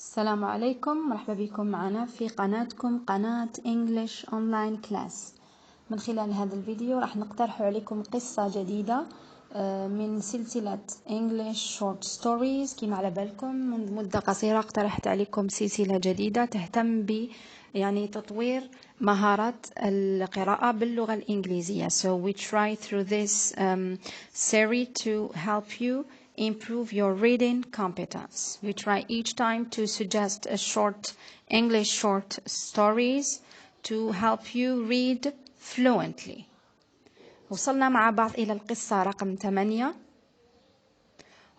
السلام عليكم، مرحبا بكم معنا في قناتكم قناة English Online Class. من خلال هذا الفيديو راح نقترح عليكم قصة جديدة من سلسلة English Short Stories. كما على بالكم منذ مدة قصيرة اقترحت عليكم سلسلة جديدة تهتم ب تطوير مهارات القراءة باللغة الإنجليزية. So we try through this series to help you improve your reading competence. We try each time to suggest a English short stories to help you read fluently. وصلنا مع بعض إلى القصة رقم 8،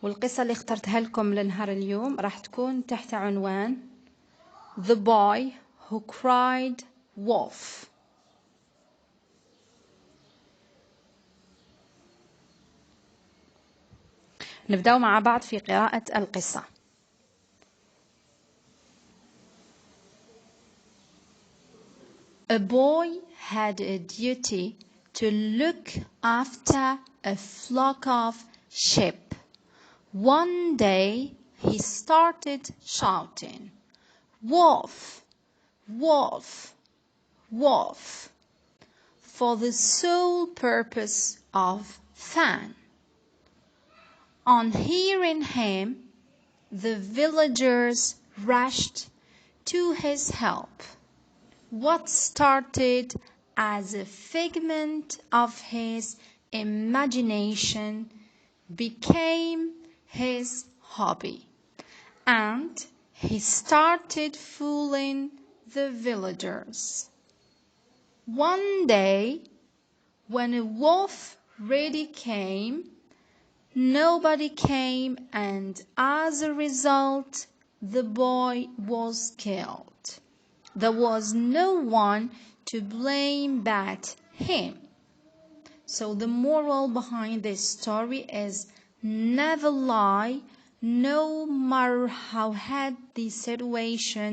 والقصة اللي اخترتها لكم لنهار اليوم راح تكون تحت عنوان The Boy Who Cried Wolf. نبدأ مع بعض في قراءة القصة. A boy had a duty to look after a flock of sheep. One day he started shouting, "Wolf, wolf, wolf," for the sole purpose of fun. On hearing him, the villagers rushed to his help. What started as a figment of his imagination became his hobby, and he started fooling the villagers. One day, when a wolf really came, nobody came, and as a result, the boy was killed. There was no one to blame but him. So the moral behind this story is never lie, no matter how hard the situation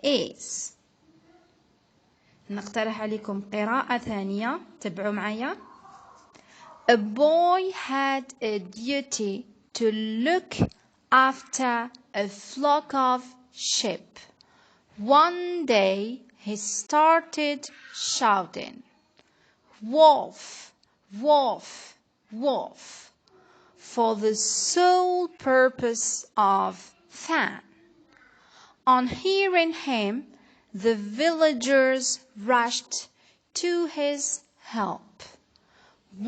is. نقترح عليكم قراءة ثانية، تبعوا معايا. A boy had a duty to look after a flock of sheep. One day he started shouting, "Wolf, wolf, wolf," for the sole purpose of fun. On hearing him, the villagers rushed to his help.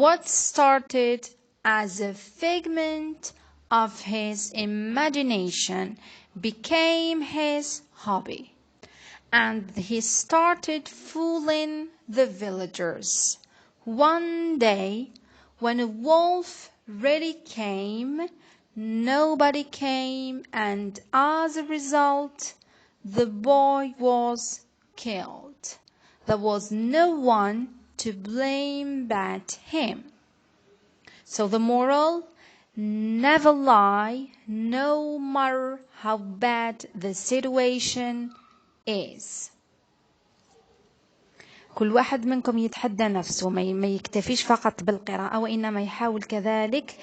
What started as a figment of his imagination became his hobby, and he started fooling the villagers. One day, when a wolf really came, nobody came, and as a result, the boy was killed. There was no one to blame but him. So the moral, never lie, no matter how bad the situation is. كل واحد منكم يتحدى نفسه، ما يكتفيش فقط بالقراءة، وإنما يحاول كذلك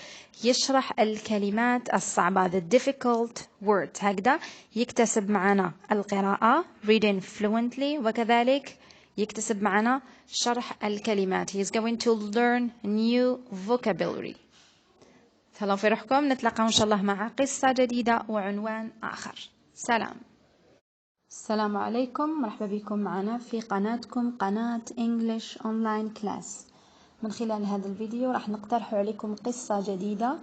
يشرح الكلمات الصعبة the difficult words. هكذا يكتسب معنا القراءة reading fluently، وكذلك يكتسب معنا شرح الكلمات. He is going to learn new vocabulary. تهلاو في روحكم، نتلاقى إن شاء الله مع قصة جديدة وعنوان آخر. سلام. السلام عليكم، مرحبا بكم معنا في قناتكم قناة English Online Class. من خلال هذا الفيديو راح نقترح عليكم قصة جديدة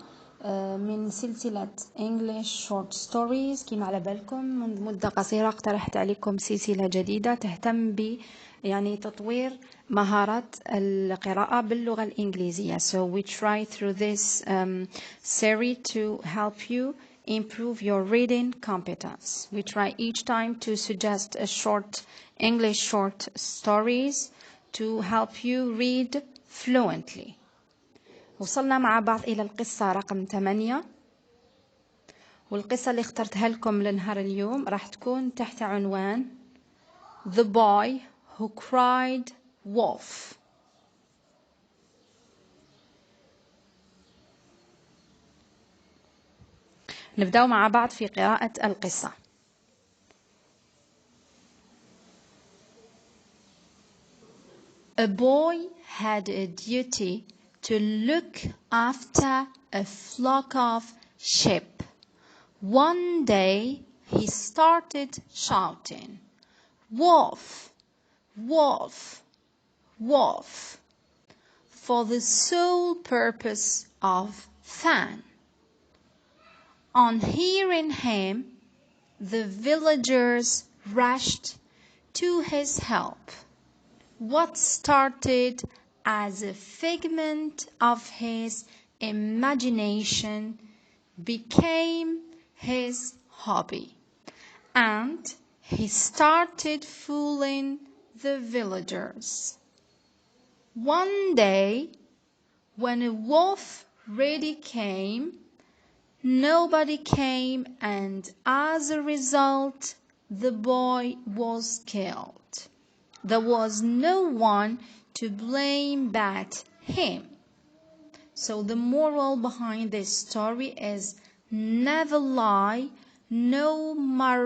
من سلسلة English Short Stories. كما على بالكم منذ مدة قصيرة اقترحت عليكم سلسلة جديدة تهتم ب تطوير مهارات القراءة باللغة الإنجليزية. So we try through this series to help you improve your reading competence. We try each time to suggest a English short stories to help you read fluently. وصلنا مع بعض إلى القصة رقم 8، والقصة اللي اخترتها لكم لنهار اليوم راح تكون تحت عنوان The Boy Who Cried Wolf. نبدأ مع بعض في قراءة القصة. A boy had a duty to look after a flock of sheep. One day he started shouting, "Wolf, wolf, wolf," for the sole purpose of fun. On hearing him, the villagers rushed to his help. What started as a figment of his imagination became his hobby, and he started fooling the villagers. One day, when a wolf really came, nobody came, and as a result, the boy was killed. There was no one to blame but him. So the moral behind this story is never lie, no matter